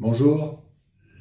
Bonjour,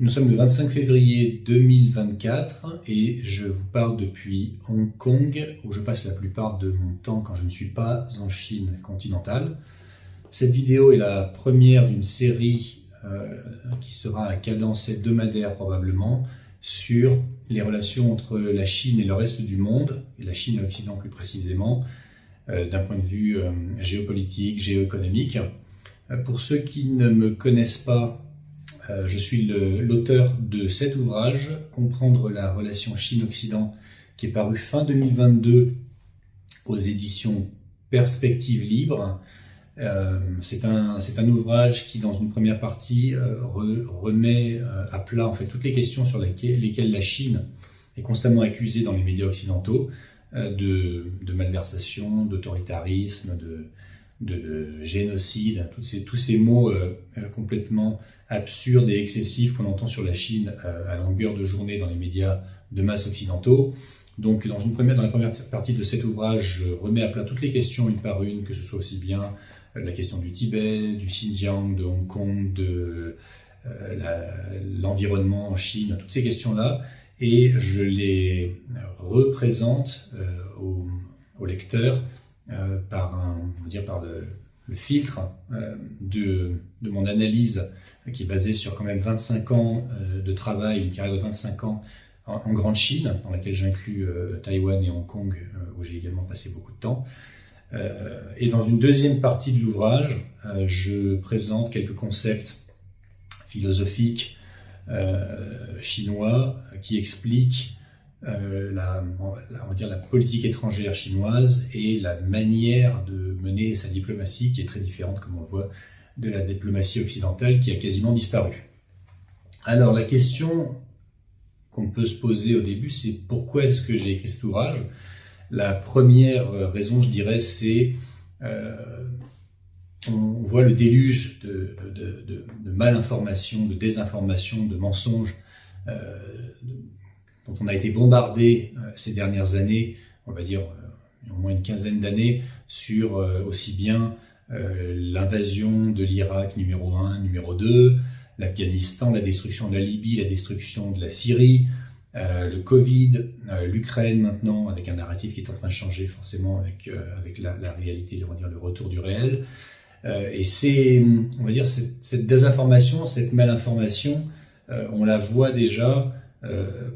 nous sommes le 25 février 2024 et je vous parle depuis Hong Kong où je passe la plupart de mon temps quand je ne suis pas en Chine continentale. Cette vidéo est la première d'une série qui sera à cadence hebdomadaire probablement sur les relations entre la Chine et le reste du monde, et la Chine et l'Occident plus précisément, d'un point de vue géopolitique, géoéconomique. Pour ceux qui ne me connaissent pas, je suis l'auteur de cet ouvrage, Comprendre la relation Chine-Occident, qui est paru fin 2022 aux éditions Perspectives Libres. C'est un ouvrage qui, dans une première partie, remet à plat en fait toutes les questions sur lesquelles la Chine est constamment accusée dans les médias occidentaux, de malversation, d'autoritarisme, de génocide, tous ces mots complètement absurdes et excessifs qu'on entend sur la Chine à longueur de journée dans les médias de masse occidentaux. Donc dans la première partie de cet ouvrage, je remets à plat toutes les questions une par une, que ce soit aussi bien la question du Tibet, du Xinjiang, de Hong Kong, de l'environnement en Chine, toutes ces questions-là, et je les représente au lecteur par le filtre de mon analyse qui est basée sur quand même 25 ans de travail, une carrière de 25 ans en Grande Chine, dans laquelle j'inclus Taïwan et Hong Kong, où j'ai également passé beaucoup de temps. Et dans une deuxième partie de l'ouvrage, je présente quelques concepts philosophiques chinois qui expliquent on va dire la politique étrangère chinoise et la manière de mener sa diplomatie qui est très différente, comme on le voit, de la diplomatie occidentale qui a quasiment disparu. Alors la question qu'on peut se poser au début, c'est pourquoi est-ce que j'ai écrit cet ouvrage? La première raison, je dirais, c'est on voit le déluge de malinformation, de désinformation, de mensonges dont on a été bombardé ces dernières années, on va dire au moins une quinzaine d'années, sur aussi bien l'invasion de l'Irak numéro 1, numéro 2, l'Afghanistan, la destruction de la Libye, la destruction de la Syrie, le Covid, l'Ukraine maintenant, avec un narratif qui est en train de changer forcément avec la réalité, on va dire le retour du réel. Et on va dire, cette désinformation, cette malinformation, on la voit déjà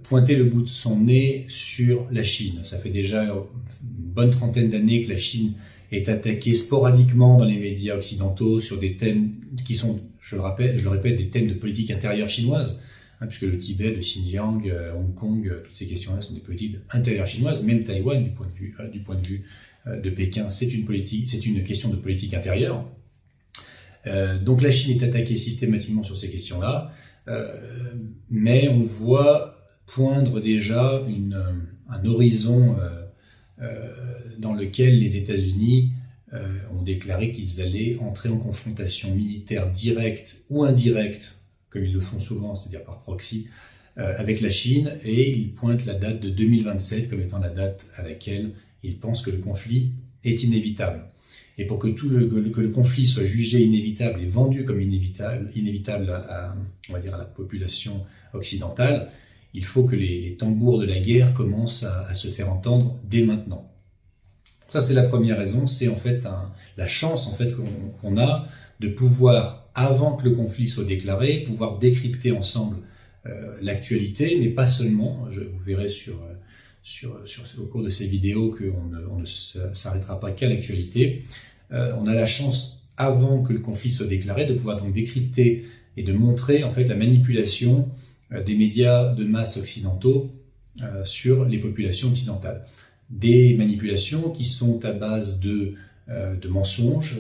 pointer le bout de son nez sur la Chine. Ça fait déjà une bonne trentaine d'années que la Chine est attaquée sporadiquement dans les médias occidentaux sur des thèmes qui sont, je le répète, des thèmes de politique intérieure chinoise, puisque le Tibet, le Xinjiang, Hong Kong, toutes ces questions-là sont des politiques intérieures chinoises. Même Taïwan, du point de vue de Pékin, c'est une question de politique intérieure. Donc la Chine est attaquée systématiquement sur ces questions-là, mais on voit poindre déjà un horizon dans lequel les États-Unis ont déclaré qu'ils allaient entrer en confrontation militaire directe ou indirecte, comme ils le font souvent, c'est-à-dire par proxy, avec la Chine, et ils pointent la date de 2027 comme étant la date à laquelle ils pensent que le conflit est inévitable. Et pour que le conflit soit jugé inévitable et vendu comme inévitable on va dire à la population occidentale, il faut que les tambours de la guerre commencent à se faire entendre dès maintenant. Ça, c'est la première raison, c'est en fait la chance en fait qu'on a de pouvoir, avant que le conflit soit déclaré, pouvoir décrypter ensemble l'actualité, mais pas seulement. Vous verrez au cours de ces vidéos qu'on ne s'arrêtera pas qu'à l'actualité. On a la chance, avant que le conflit soit déclaré, de pouvoir donc décrypter et de montrer en fait la manipulation des médias de masse occidentaux sur les populations occidentales. Des manipulations qui sont à base de mensonges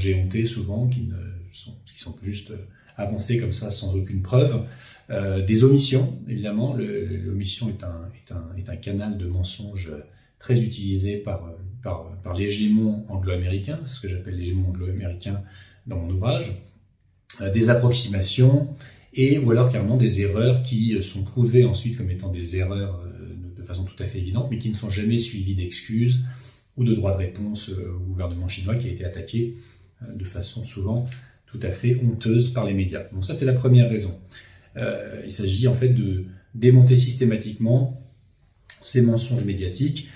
éhontés souvent, qui sont juste avancés comme ça sans aucune preuve, des omissions évidemment. L'omission est un canal de mensonges très utilisé par l'hégémon anglo-américain, c'est ce que j'appelle l'hégémon anglo-américain dans mon ouvrage, des approximations ou alors carrément des erreurs qui sont prouvées ensuite comme étant des erreurs de façon tout à fait évidente, mais qui ne sont jamais suivies d'excuses ou de droit de réponse au gouvernement chinois qui a été attaqué de façon souvent tout à fait honteuse par les médias. Donc ça, c'est la première raison. Il s'agit en fait de démonter systématiquement ces mensonges médiatiques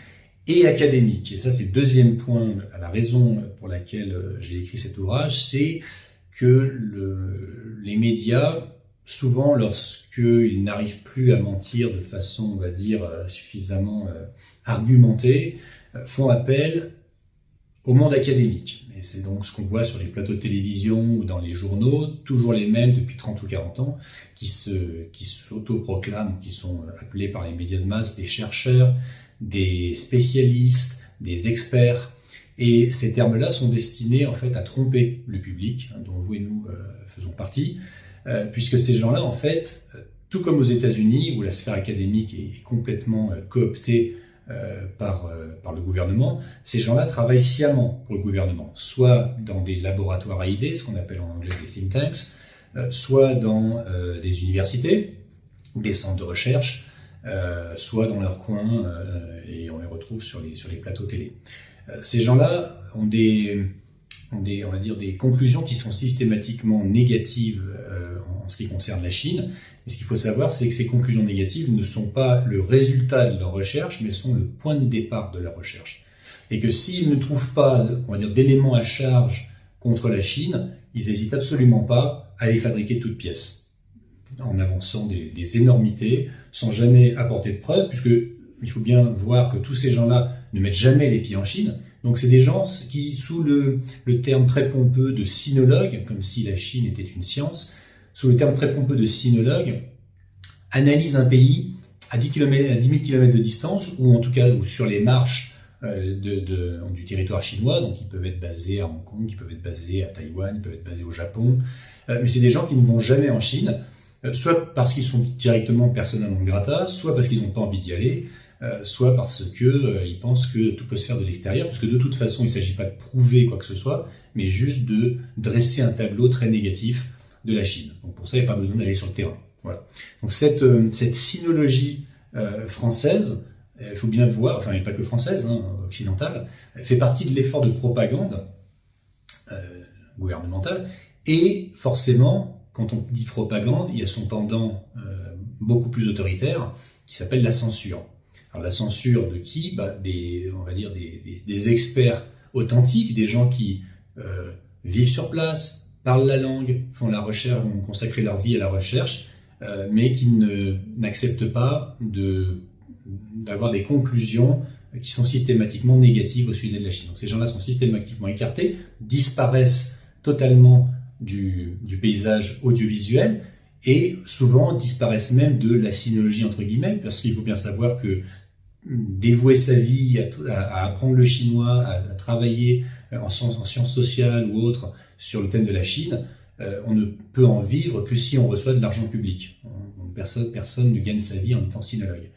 et académiques. Et ça, c'est le deuxième point, la raison pour laquelle j'ai écrit cet ouvrage, c'est que les médias, souvent lorsqu'ils n'arrivent plus à mentir de façon, on va dire, suffisamment argumentée, font appel au monde académique. Et c'est donc ce qu'on voit sur les plateaux de télévision ou dans les journaux, toujours les mêmes depuis 30 ou 40 ans, qui s'autoproclament, qui sont appelés par les médias de masse des chercheurs, des spécialistes, des experts. Et ces termes-là sont destinés en fait à tromper le public, dont vous et nous faisons partie, puisque ces gens-là, en fait, tout comme aux États-Unis, où la sphère académique est complètement cooptée par le gouvernement, ces gens-là travaillent sciemment pour le gouvernement, soit dans des laboratoires à idées, ce qu'on appelle en anglais des think tanks, soit dans des universités, des centres de recherche, soit dans leur coin, et on les retrouve sur les plateaux télé. Ces gens-là ont on va dire, des conclusions qui sont systématiquement négatives en ce qui concerne la Chine. Mais ce qu'il faut savoir, c'est que ces conclusions négatives ne sont pas le résultat de leur recherche, mais sont le point de départ de leur recherche. Et que s'ils ne trouvent pas, on va dire, d'éléments à charge contre la Chine, ils n'hésitent absolument pas à les fabriquer toutes pièces, en avançant des énormités, sans jamais apporter de preuves, puisque il faut bien voir que tous ces gens-là ne mettent jamais les pieds en Chine. Donc c'est des gens qui, sous le terme très pompeux de sinologue, comme si la Chine était une science, sous le terme très pompeux de sinologue, analysent un pays à 10 000 km de distance, ou en tout cas sur les marches du territoire chinois. Donc ils peuvent être basés à Hong Kong, ils peuvent être basés à Taïwan, ils peuvent être basés au Japon. Mais c'est des gens qui ne vont jamais en Chine, soit parce qu'ils sont directement persona non grata, soit parce qu'ils n'ont pas envie d'y aller, soit parce qu'ils pensent que tout peut se faire de l'extérieur, parce que de toute façon, il ne s'agit pas de prouver quoi que ce soit, mais juste de dresser un tableau très négatif de la Chine. Donc pour ça, il n'y a pas besoin d'aller sur le terrain. Voilà. Donc cette sinologie française, il faut bien voir, enfin, et pas que française, occidentale, fait partie de l'effort de propagande gouvernementale, et forcément, quand on dit propagande, il y a son pendant beaucoup plus autoritaire, qui s'appelle la censure. Alors la censure de qui? On va dire des experts authentiques, des gens qui vivent sur place, parlent la langue, font la recherche, ont consacré leur vie à la recherche, mais qui n'acceptent pas d'avoir des conclusions qui sont systématiquement négatives au sujet de la Chine. Donc ces gens-là sont systématiquement écartés, disparaissent totalement du paysage audiovisuel, et souvent disparaissent même de la sinologie entre guillemets, parce qu'il faut bien savoir que dévouer sa vie à apprendre le chinois, à travailler en sciences sociales ou autres sur le thème de la Chine, on ne peut en vivre que si on reçoit de l'argent public. Personne ne gagne sa vie en étant sinologue.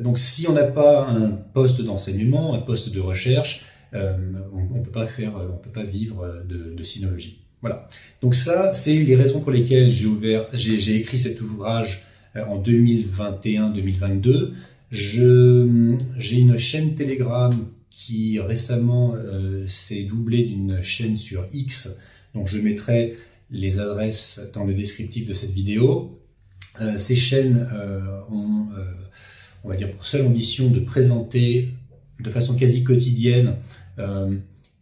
Donc si on n'a pas un poste d'enseignement, un poste de recherche, on ne peut pas vivre de sinologie. Voilà. Donc ça, c'est les raisons pour lesquelles j'ai écrit cet ouvrage en 2021-2022. J'ai une chaîne Telegram qui récemment s'est doublée d'une chaîne sur X, donc je mettrai les adresses dans le descriptif de cette vidéo. Ces chaînes ont, on va dire, pour seule ambition de présenter de façon quasi quotidienne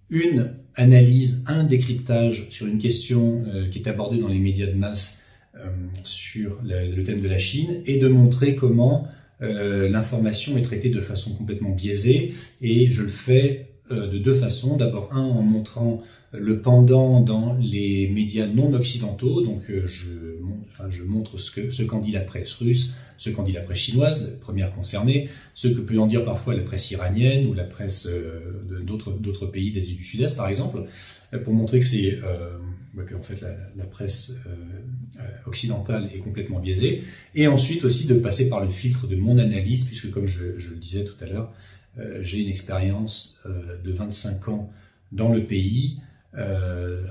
une analyse, un décryptage sur une question qui est abordée dans les médias de masse sur le thème de la Chine, et de montrer comment l'information est traitée de façon complètement biaisée. Et je le fais de deux façons. D'abord, en montrant le pendant dans les médias non occidentaux, donc je montre ce qu'en dit la presse russe, ce qu'en dit la presse chinoise, la première concernée, ce que peut en dire parfois la presse iranienne ou la presse d'autres pays d'Asie du Sud-Est par exemple, pour montrer que en fait la presse occidentale est complètement biaisée, et ensuite aussi de passer par le filtre de mon analyse, puisque comme je le disais tout à l'heure, j'ai une expérience de 25 ans dans le pays,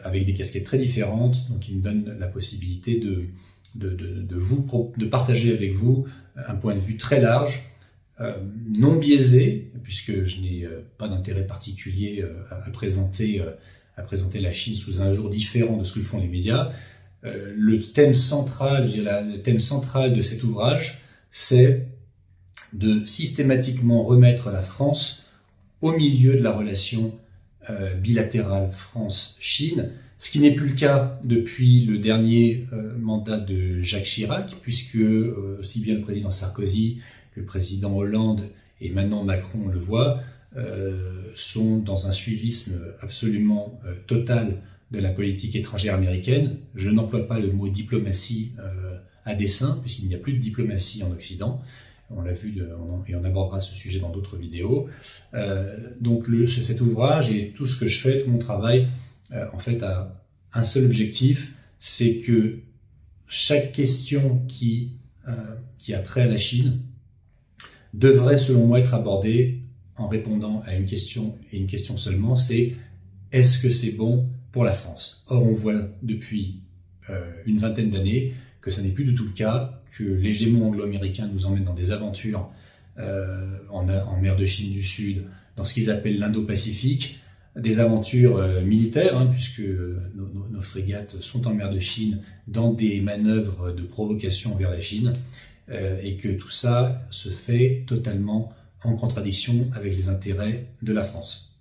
avec des casquettes très différentes, donc qui me donne la possibilité de partager avec vous un point de vue très large, non biaisé, puisque je n'ai pas d'intérêt particulier à présenter à présenter la Chine sous un jour différent de ce que font les médias. Le thème central, le thème central de cet ouvrage, c'est de systématiquement remettre la France au milieu de la relation bilatérale France-Chine, ce qui n'est plus le cas depuis le dernier mandat de Jacques Chirac, puisque aussi bien le président Sarkozy que le président Hollande et maintenant Macron le voient, sont dans un suivisme absolument total de la politique étrangère américaine. Je n'emploie pas le mot diplomatie à dessein, puisqu'il n'y a plus de diplomatie en Occident. On l'a vu et on abordera ce sujet dans d'autres vidéos. Donc cet ouvrage et tout ce que je fais, tout mon travail, en fait, a un seul objectif, c'est que chaque question qui a trait à la Chine devrait, selon moi, être abordée en répondant à une question et une question seulement, c'est est-ce que c'est bon pour la France? Or, on voit depuis une vingtaine d'années que ce n'est plus du tout le cas, que l'hégémon anglo-américain nous emmène dans des aventures en mer de Chine du Sud, dans ce qu'ils appellent l'Indo-Pacifique, des aventures militaires, puisque nos frégates sont en mer de Chine dans des manœuvres de provocation vers la Chine, et que tout ça se fait totalement en contradiction avec les intérêts de la France.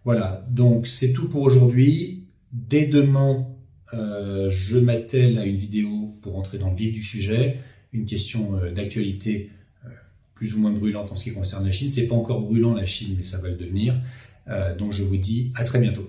Voilà, donc c'est tout pour aujourd'hui. Dès demain, je m'attelle à une vidéo pour entrer dans le vif du sujet, une question d'actualité plus ou moins brûlante en ce qui concerne la Chine. C'est pas encore brûlant la Chine, mais ça va le devenir. Donc je vous dis à très bientôt.